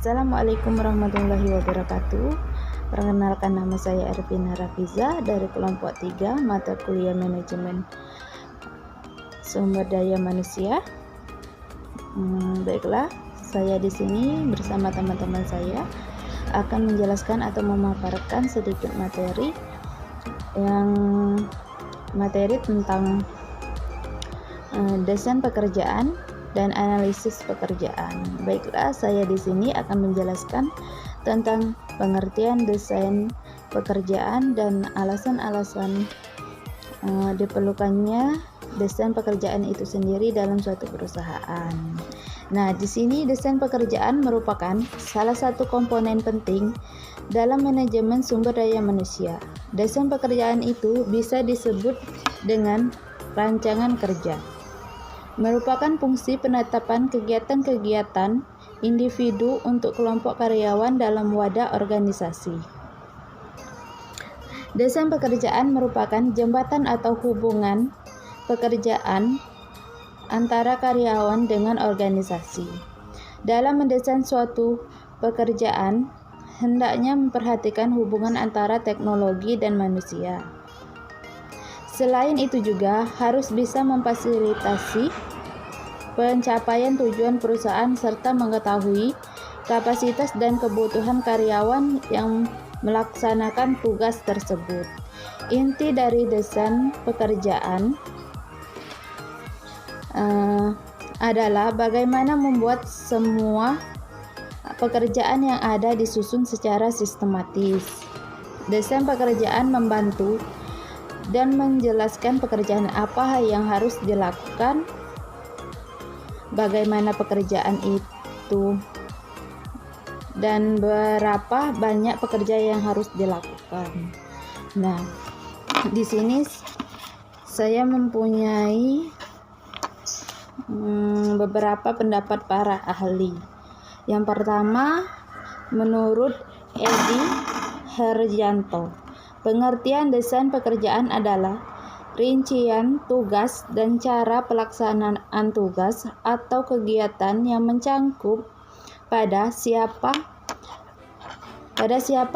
Assalamualaikum warahmatullahi wabarakatuh. Perkenalkan, nama saya Ervina Rafiza dari kelompok 3 mata kuliah manajemen sumber daya manusia. Baiklah, saya di sini bersama teman-teman saya akan menjelaskan atau memaparkan sedikit materi tentang desain pekerjaan dan analisis pekerjaan. Baiklah, saya di sini akan menjelaskan tentang pengertian desain pekerjaan dan alasan-alasan diperlukannya desain pekerjaan itu sendiri dalam suatu perusahaan. Nah, di sini desain pekerjaan merupakan salah satu komponen penting dalam manajemen sumber daya manusia. Desain pekerjaan itu bisa disebut dengan rancangan kerja. Merupakan fungsi penetapan kegiatan-kegiatan individu untuk kelompok karyawan dalam wadah organisasi. Desain pekerjaan merupakan jembatan atau hubungan pekerjaan antara karyawan dengan organisasi. Dalam mendesain suatu pekerjaan, hendaknya memperhatikan hubungan antara teknologi dan manusia. Selain itu juga harus bisa memfasilitasi pencapaian tujuan perusahaan serta mengetahui kapasitas dan kebutuhan karyawan yang melaksanakan tugas tersebut. Inti dari desain pekerjaan adalah bagaimana membuat semua pekerjaan yang ada disusun secara sistematis. Desain pekerjaan membantu dan menjelaskan pekerjaan apa yang harus dilakukan, bagaimana pekerjaan itu, dan berapa banyak pekerjaan yang harus dilakukan. Nah, di sini saya mempunyai beberapa pendapat para ahli. Yang pertama, menurut Edi Herjanto, pengertian desain pekerjaan adalah rincian tugas dan cara pelaksanaan tugas atau kegiatan yang mencangkup pada siapa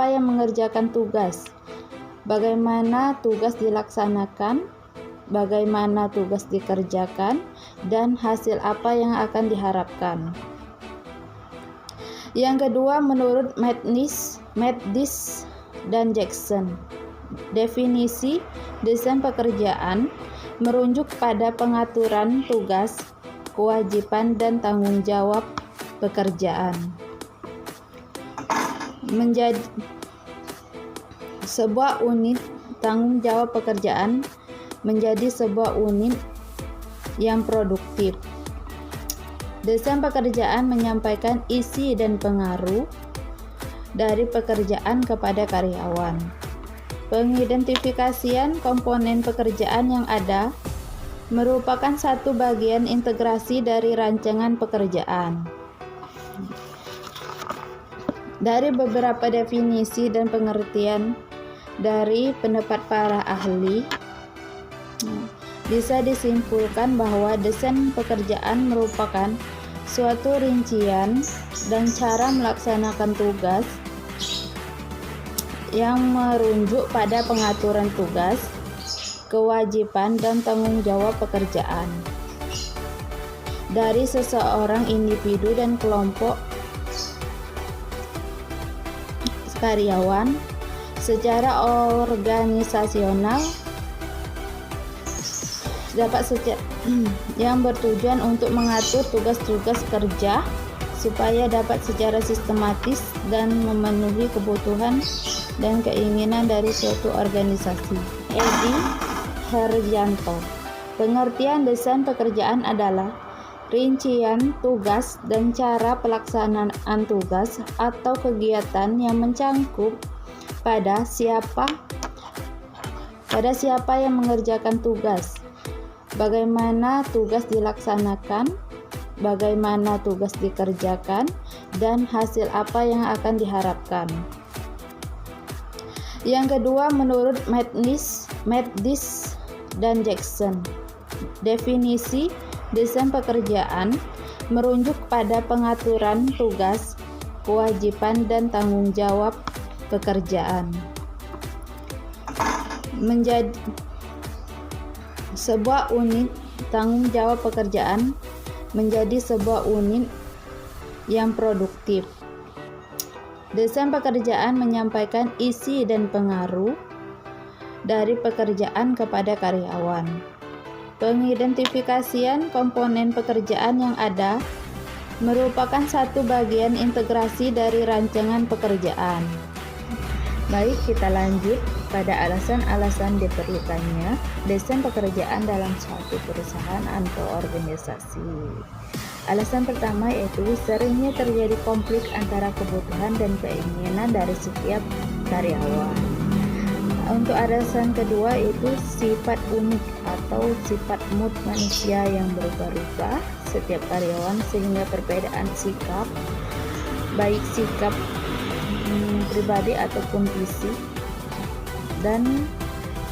yang mengerjakan tugas, bagaimana tugas dilaksanakan, bagaimana tugas dikerjakan, dan hasil apa yang akan diharapkan. Yang kedua, menurut Mattis dan Jackson, definisi desain pekerjaan merujuk pada pengaturan tugas, kewajiban, dan tanggung jawab pekerjaan. Menjadi sebuah unit tanggung jawab pekerjaan menjadi sebuah unit yang produktif. Desain pekerjaan menyampaikan isi dan pengaruh dari pekerjaan kepada karyawan. Pengidentifikasian komponen pekerjaan yang ada merupakan satu bagian integrasi dari rancangan pekerjaan. Dari beberapa definisi dan pengertian dari pendapat para ahli, bisa disimpulkan bahwa desain pekerjaan merupakan suatu rincian dan cara melaksanakan tugas yang merujuk pada pengaturan tugas, kewajiban, dan tanggung jawab pekerjaan dari seseorang individu dan kelompok karyawan secara organisasional yang bertujuan untuk mengatur tugas-tugas kerja supaya dapat secara sistematis dan memenuhi kebutuhan dan keinginan dari suatu organisasi. Edi Herjanto, pengertian desain pekerjaan adalah rincian tugas dan cara pelaksanaan tugas atau kegiatan yang mencangkup pada siapa yang mengerjakan tugas, bagaimana tugas dilaksanakan, bagaimana tugas dikerjakan, dan hasil apa yang akan diharapkan. Yang kedua, menurut Mattis dan Jackson, definisi desain pekerjaan merujuk pada pengaturan tugas, kewajiban dan tanggung jawab pekerjaan. Menjadi sebuah unit tanggung jawab pekerjaan menjadi sebuah unit yang produktif. Desain pekerjaan menyampaikan isi dan pengaruh dari pekerjaan kepada karyawan. Pengidentifikasian komponen pekerjaan yang ada merupakan satu bagian integrasi dari rancangan pekerjaan. Baik, kita lanjut pada alasan-alasan diperlukannya desain pekerjaan dalam suatu perusahaan atau organisasi. Alasan pertama yaitu seringnya terjadi konflik antara kebutuhan dan keinginan dari setiap karyawan. Untuk alasan kedua yaitu sifat unik atau sifat mood manusia yang berubah-ubah setiap karyawan sehingga perbedaan sikap, baik sikap pribadi ataupun fisik, dan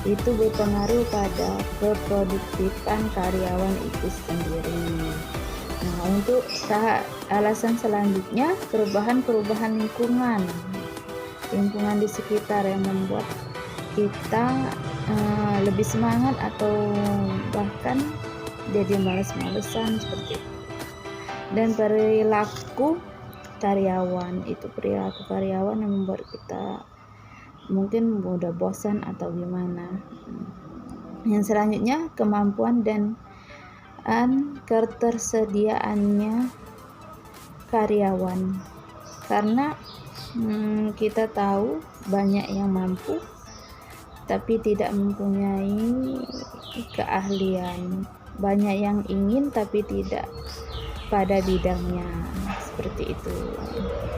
itu berpengaruh pada keproduktifan karyawan itu sendiri. Nah, untuk alasan selanjutnya perubahan lingkungan di sekitar yang membuat kita lebih semangat atau bahkan jadi malas-malesan seperti itu. Dan perilaku karyawan yang membuat kita mungkin mudah bosan atau gimana. Yang selanjutnya kemampuan dan ketersediaannya karyawan, karena kita tahu banyak yang mampu tapi tidak mempunyai keahlian, banyak yang ingin tapi tidak pada bidangnya, seperti itu.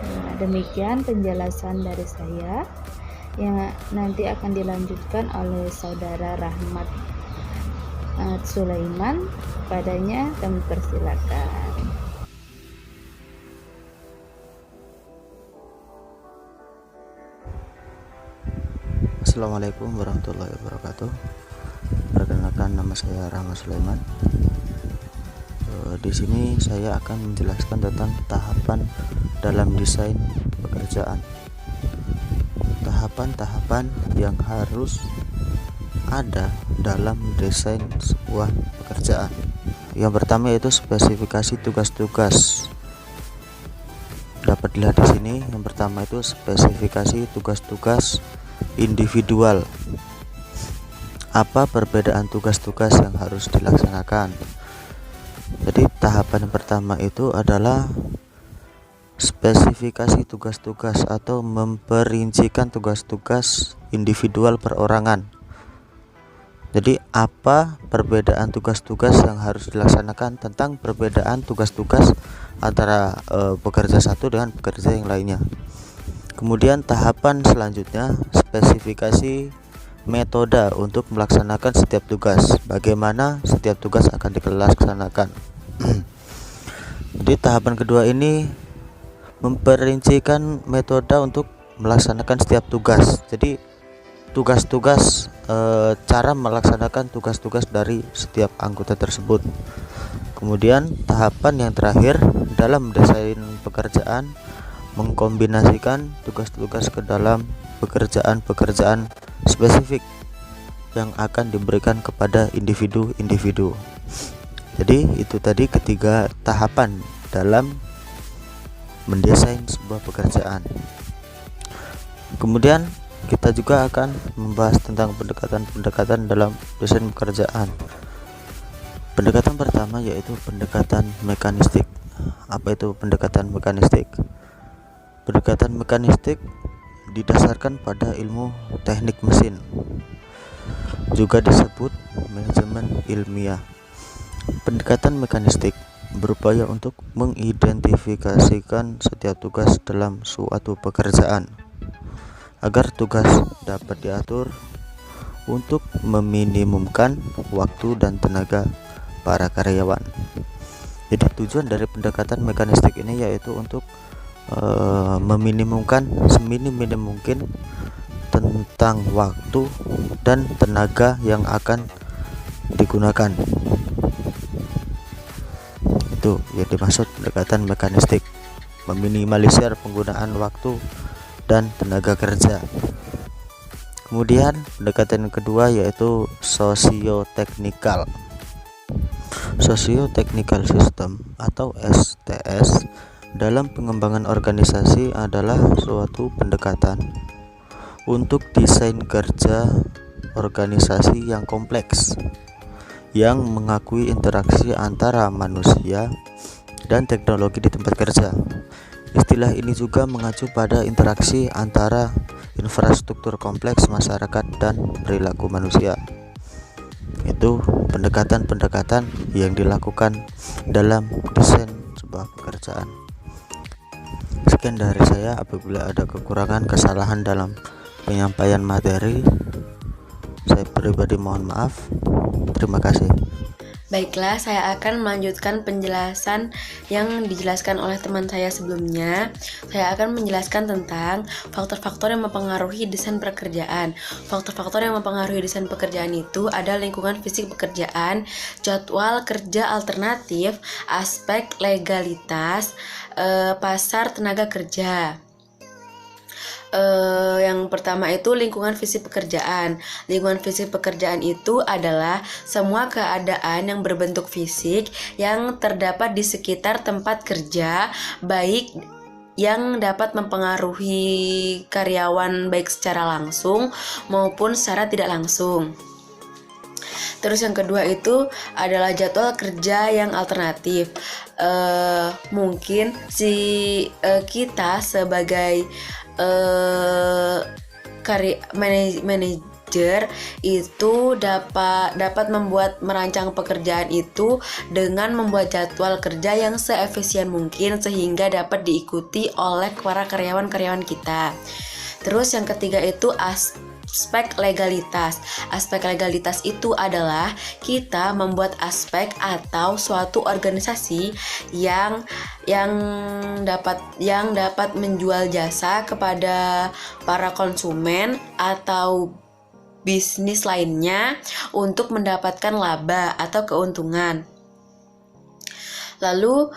Nah, demikian penjelasan dari saya yang nanti akan dilanjutkan oleh saudara Rahmat Sulaiman. Padanya kami persilakan. Assalamualaikum warahmatullahi wabarakatuh. Perkenalkan, nama saya Rahmat Sulaiman. Di sini saya akan menjelaskan tentang tahapan dalam desain pekerjaan. Tahapan-tahapan yang harus ada dalam desain sebuah pekerjaan. Yang pertama yaitu spesifikasi tugas-tugas. Dapat dilihat di sini. Yang pertama itu spesifikasi tugas-tugas individual. Apa perbedaan tugas-tugas yang harus dilaksanakan? Jadi tahapan yang pertama itu adalah spesifikasi tugas-tugas atau memperincikan tugas-tugas individual perorangan. Jadi apa perbedaan tugas-tugas yang harus dilaksanakan, tentang perbedaan tugas-tugas antara pekerja satu dengan pekerja yang lainnya. Kemudian tahapan selanjutnya spesifikasi metode untuk melaksanakan setiap tugas. Bagaimana setiap tugas akan dilaksanakan. Jadi tahapan kedua ini memperincikan metode untuk melaksanakan setiap tugas. Jadi tugas-tugas, cara melaksanakan tugas-tugas dari setiap anggota tersebut. Kemudian tahapan yang terakhir dalam desain pekerjaan mengkombinasikan tugas-tugas ke dalam pekerjaan-pekerjaan spesifik yang akan diberikan kepada individu-individu. Jadi itu tadi ketiga tahapan dalam mendesain sebuah pekerjaan. Kemudian kita juga akan membahas tentang pendekatan-pendekatan dalam desain pekerjaan. Pendekatan pertama yaitu pendekatan mekanistik. Apa itu pendekatan mekanistik? Pendekatan mekanistik didasarkan pada ilmu teknik mesin, juga disebut manajemen ilmiah. Pendekatan mekanistik berupaya untuk mengidentifikasikan setiap tugas dalam suatu pekerjaan agar tugas dapat diatur untuk meminimumkan waktu dan tenaga para karyawan. Jadi tujuan dari pendekatan mekanistik ini yaitu untuk meminimumkan seminim-minim mungkin tentang waktu dan tenaga yang akan digunakan. Itu yang dimaksud pendekatan mekanistik. meminimalisir penggunaan waktu dan tenaga kerja. Kemudian pendekatan yang kedua yaitu socio-technical. Socio-technical system atau STS dalam pengembangan organisasi adalah suatu pendekatan untuk desain kerja organisasi yang kompleks yang mengakui interaksi antara manusia dan teknologi di tempat kerja. Istilah ini juga mengacu pada interaksi antara infrastruktur kompleks masyarakat dan perilaku manusia. Itu pendekatan-pendekatan yang dilakukan dalam desain sebuah pekerjaan. Sekian dari saya. Apabila ada kekurangan, kesalahan dalam penyampaian materi, saya pribadi mohon maaf. Terima kasih. Baiklah, saya akan melanjutkan penjelasan yang dijelaskan oleh teman saya sebelumnya. Saya akan menjelaskan tentang faktor-faktor yang mempengaruhi desain pekerjaan. Faktor-faktor yang mempengaruhi desain pekerjaan itu ada lingkungan fisik pekerjaan, jadwal kerja alternatif, aspek legalitas, pasar tenaga kerja. Yang pertama itu lingkungan fisik pekerjaan. Lingkungan fisik pekerjaan itu adalah semua keadaan yang berbentuk fisik yang terdapat di sekitar tempat kerja, baik yang dapat mempengaruhi karyawan baik secara langsung maupun secara tidak langsung. Terus yang kedua itu adalah jadwal kerja yang alternatif. Mungkin kita sebagai manajer itu dapat merancang pekerjaan itu dengan membuat jadwal kerja yang seefisien mungkin sehingga dapat diikuti oleh para karyawan-karyawan kita. Terus yang ketiga itu aspek legalitas. Aspek legalitas itu adalah kita membuat aspek atau suatu organisasi yang dapat menjual jasa kepada para konsumen atau bisnis lainnya untuk mendapatkan laba atau keuntungan. Lalu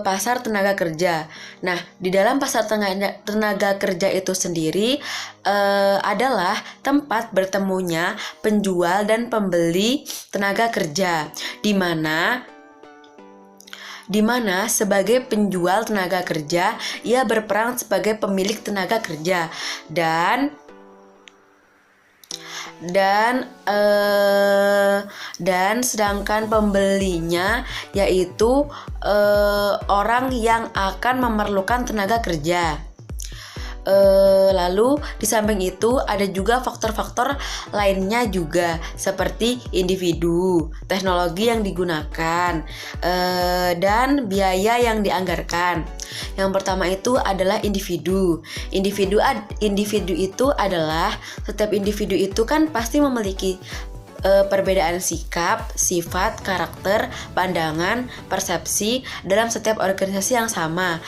pasar tenaga kerja. Nah, di dalam pasar tenaga kerja itu sendiri adalah tempat bertemunya penjual dan pembeli tenaga kerja, di mana sebagai penjual tenaga kerja ia berperan sebagai pemilik tenaga kerja dan sedangkan pembelinya yaitu orang yang akan memerlukan tenaga kerja. Lalu di samping itu ada juga faktor-faktor lainnya juga seperti individu, teknologi yang digunakan, dan biaya yang dianggarkan. Yang pertama itu adalah individu. Individu itu adalah setiap individu itu kan pasti memiliki perbedaan sikap, sifat, karakter, pandangan, persepsi dalam setiap organisasi yang sama.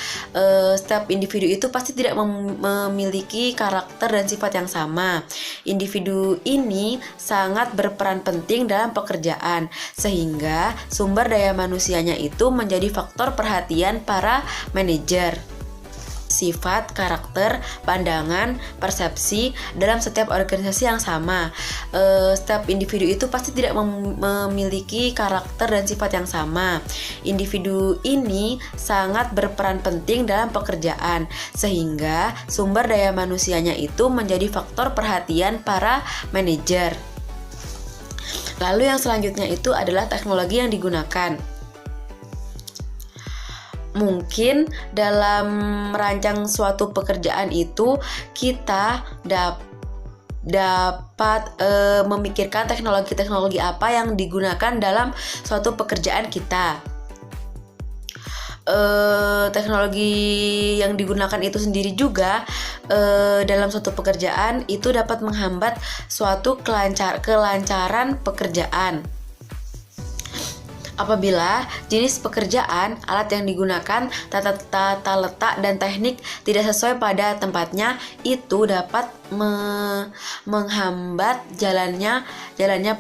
Setiap individu itu pasti tidak memiliki karakter dan sifat yang sama. Individu ini sangat berperan penting dalam pekerjaan, sehingga sumber daya manusianya itu menjadi faktor perhatian para manajer. Sifat, karakter, pandangan, persepsi dalam setiap organisasi yang sama. Setiap individu itu pasti tidak memiliki karakter dan sifat yang sama. Individu ini sangat berperan penting dalam pekerjaan, sehingga sumber daya manusianya itu menjadi faktor perhatian para manajer. Lalu yang selanjutnya itu adalah teknologi yang digunakan. Mungkin dalam merancang suatu pekerjaan itu kita dapat memikirkan teknologi-teknologi apa yang digunakan dalam suatu pekerjaan kita. Teknologi yang digunakan itu sendiri juga dalam suatu pekerjaan itu dapat menghambat suatu kelancaran pekerjaan. Apabila jenis pekerjaan, alat yang digunakan, tata letak, dan teknik tidak sesuai pada tempatnya, itu dapat menghambat jalannya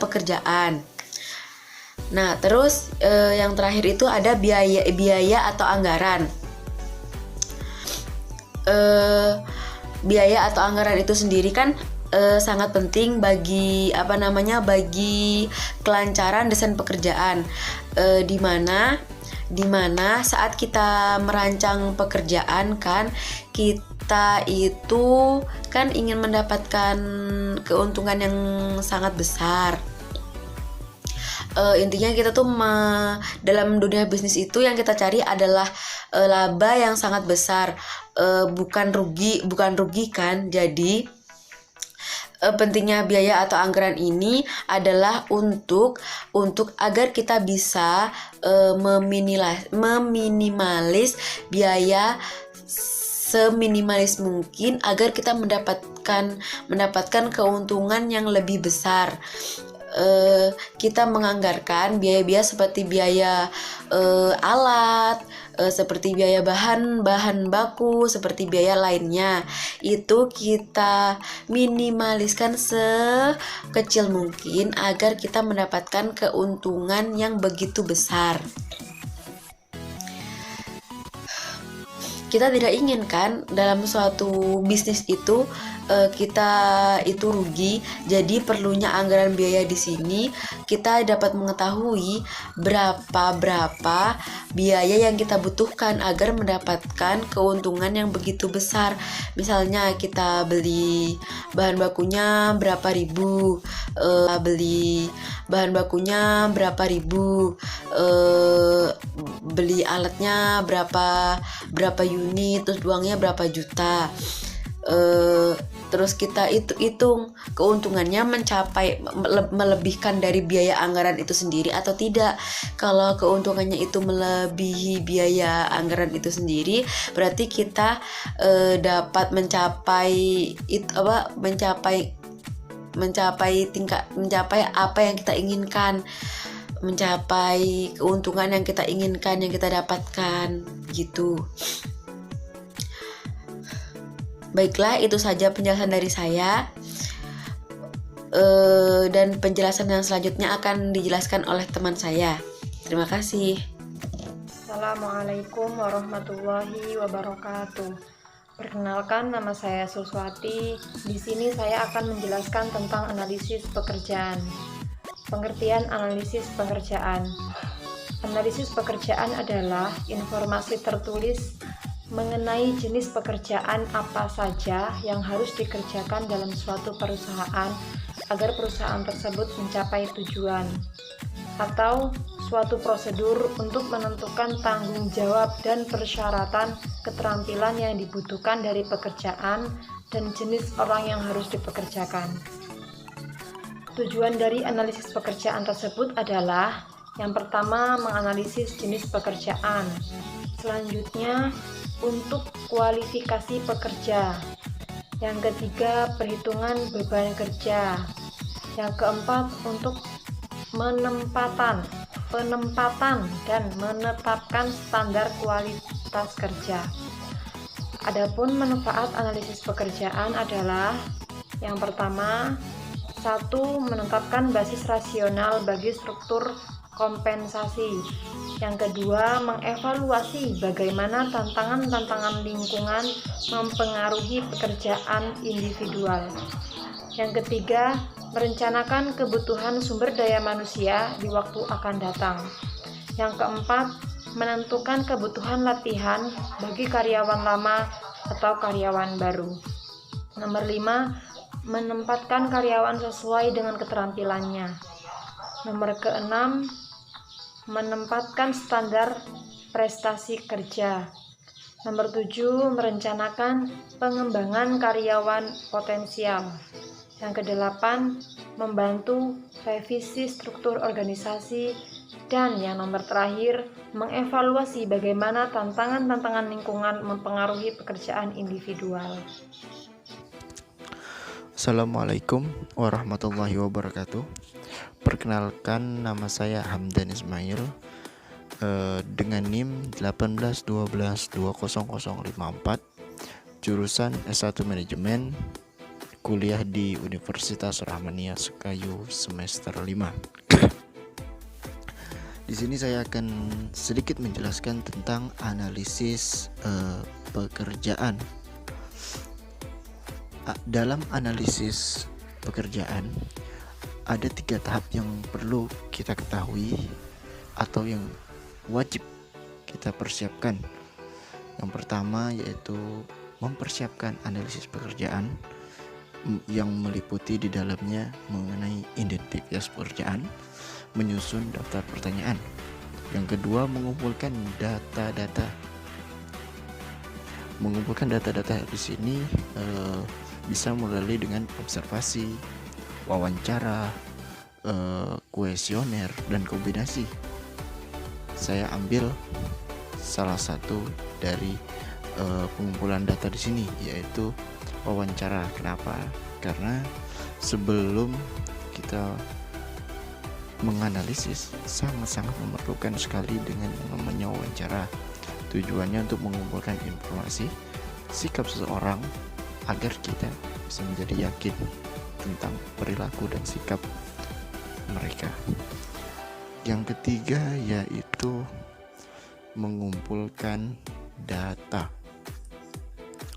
pekerjaan. Nah, terus yang terakhir itu ada biaya atau anggaran. biaya atau anggaran itu sendiri kan sangat penting bagi bagi kelancaran desain pekerjaan, dimana saat kita merancang pekerjaan kan kita itu kan ingin mendapatkan keuntungan yang sangat besar. Intinya kita tuh dalam dunia bisnis itu yang kita cari adalah laba yang sangat besar, bukan rugi kan. Jadi pentingnya biaya atau anggaran ini adalah untuk agar kita bisa meminimalis biaya seminimalis mungkin agar kita mendapatkan keuntungan yang lebih besar. Kita menganggarkan biaya-biaya seperti biaya alat, seperti biaya bahan baku, seperti biaya lainnya. Itu kita minimaliskan sekecil mungkin agar kita mendapatkan keuntungan yang begitu besar. Kita tidak inginkan dalam suatu bisnis itu kita itu rugi. Jadi perlunya anggaran biaya di sini kita dapat mengetahui berapa biaya yang kita butuhkan agar mendapatkan keuntungan yang begitu besar. Misalnya kita beli bahan bakunya berapa ribu, beli alatnya berapa unit, terus uangnya berapa juta. Terus kita hitung keuntungannya melebihkan dari biaya anggaran itu sendiri atau tidak. Kalau keuntungannya itu melebihi biaya anggaran itu sendiri, berarti kita dapat mencapai apa yang kita inginkan, mencapai keuntungan yang kita inginkan, yang kita dapatkan gitu. Baiklah, itu saja penjelasan dari saya. Dan penjelasan yang selanjutnya akan dijelaskan oleh teman saya. Terima kasih. Assalamualaikum warahmatullahi wabarakatuh. Perkenalkan, nama saya Suswati. Di sini saya akan menjelaskan tentang analisis pekerjaan. Pengertian analisis pekerjaan. Analisis pekerjaan adalah informasi tertulis mengenai jenis pekerjaan apa saja yang harus dikerjakan dalam suatu perusahaan agar perusahaan tersebut mencapai tujuan, atau suatu prosedur untuk menentukan tanggung jawab dan persyaratan keterampilan yang dibutuhkan dari pekerjaan dan jenis orang yang harus dipekerjakan. Tujuan dari analisis pekerjaan tersebut adalah yang pertama, menganalisis jenis pekerjaan. Selanjutnya, untuk kualifikasi pekerja. Yang ketiga, perhitungan beban kerja. Yang keempat, untuk penempatan dan menetapkan standar kualitas kerja. Adapun manfaat analisis pekerjaan adalah yang pertama, 1. Menetapkan basis rasional bagi struktur kompensasi. Yang kedua, mengevaluasi bagaimana tantangan-tantangan lingkungan mempengaruhi pekerjaan individual. Yang ketiga, merencanakan kebutuhan sumber daya manusia di waktu akan datang. Yang keempat, menentukan kebutuhan latihan bagi karyawan lama atau karyawan baru. Nomor 5, menempatkan karyawan sesuai dengan keterampilannya. Nomor ke-6, menempatkan standar prestasi kerja. Nomor 7, merencanakan pengembangan karyawan potensial. Yang ke-8, membantu revisi struktur organisasi. Dan yang nomor terakhir, mengevaluasi bagaimana tantangan-tantangan lingkungan mempengaruhi pekerjaan individual. Assalamualaikum warahmatullahi wabarakatuh. Perkenalkan, nama saya Hamdan Ismail dengan NIM 181220054, jurusan S1 Manajemen, kuliah di Universitas Rahmania Sekayu semester 5. Di sini saya akan sedikit menjelaskan tentang analisis pekerjaan. Dalam analisis pekerjaan ada 3 tahap yang perlu kita ketahui atau yang wajib kita persiapkan. Yang pertama yaitu mempersiapkan analisis pekerjaan yang meliputi di dalamnya mengenai identitas pekerjaan, menyusun daftar pertanyaan. Yang kedua, mengumpulkan data-data. Di sini bisa melalui dengan observasi, wawancara, kuesioner, dan kombinasi. Saya ambil salah satu dari pengumpulan data di sini, yaitu wawancara. Kenapa? Karena sebelum kita menganalisis sangat-sangat memerlukan sekali dengan namanya wawancara. Tujuannya untuk mengumpulkan informasi sikap seseorang agar kita bisa menjadi yakin tentang perilaku dan sikap mereka. Yang ketiga yaitu mengumpulkan data.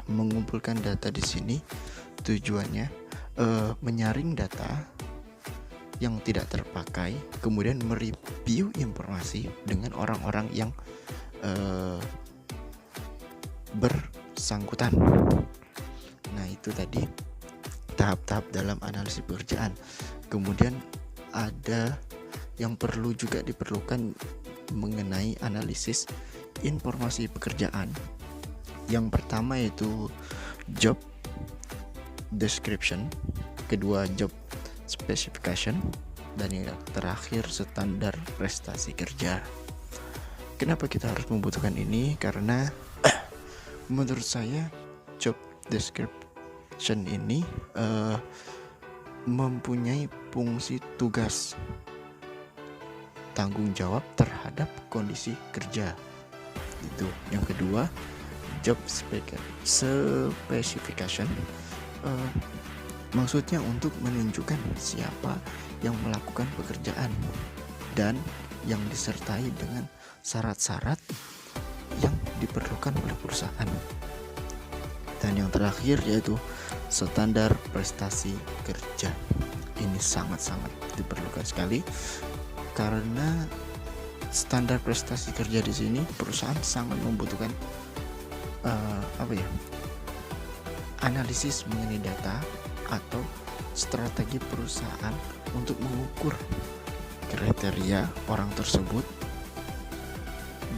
Mengumpulkan data di sini tujuannya menyaring data yang tidak terpakai, kemudian mereview informasi dengan orang-orang yang bersangkutan. Nah, itu tadi tahap-tahap dalam analisis pekerjaan. Kemudian ada yang perlu juga diperlukan mengenai analisis informasi pekerjaan. Yang pertama yaitu job description, kedua job specification, dan yang terakhir standar prestasi kerja. Kenapa kita harus membutuhkan ini? Karena menurut saya job description ini mempunyai fungsi tugas tanggung jawab terhadap kondisi kerja. Itu. Yang kedua, job specification maksudnya untuk menunjukkan siapa yang melakukan pekerjaan dan yang disertai dengan syarat-syarat yang diperlukan oleh perusahaan. Dan yang terakhir yaitu standar prestasi kerja. Ini sangat-sangat diperlukan sekali karena standar prestasi kerja di sini perusahaan sangat membutuhkan analisis mengenai data atau strategi perusahaan untuk mengukur kriteria orang tersebut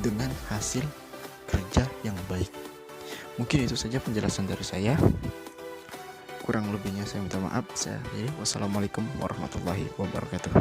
dengan hasil kerja yang baik. Mungkin itu saja penjelasan dari saya. Kurang lebihnya saya minta maaf. Wassalamualaikum warahmatullahi wabarakatuh.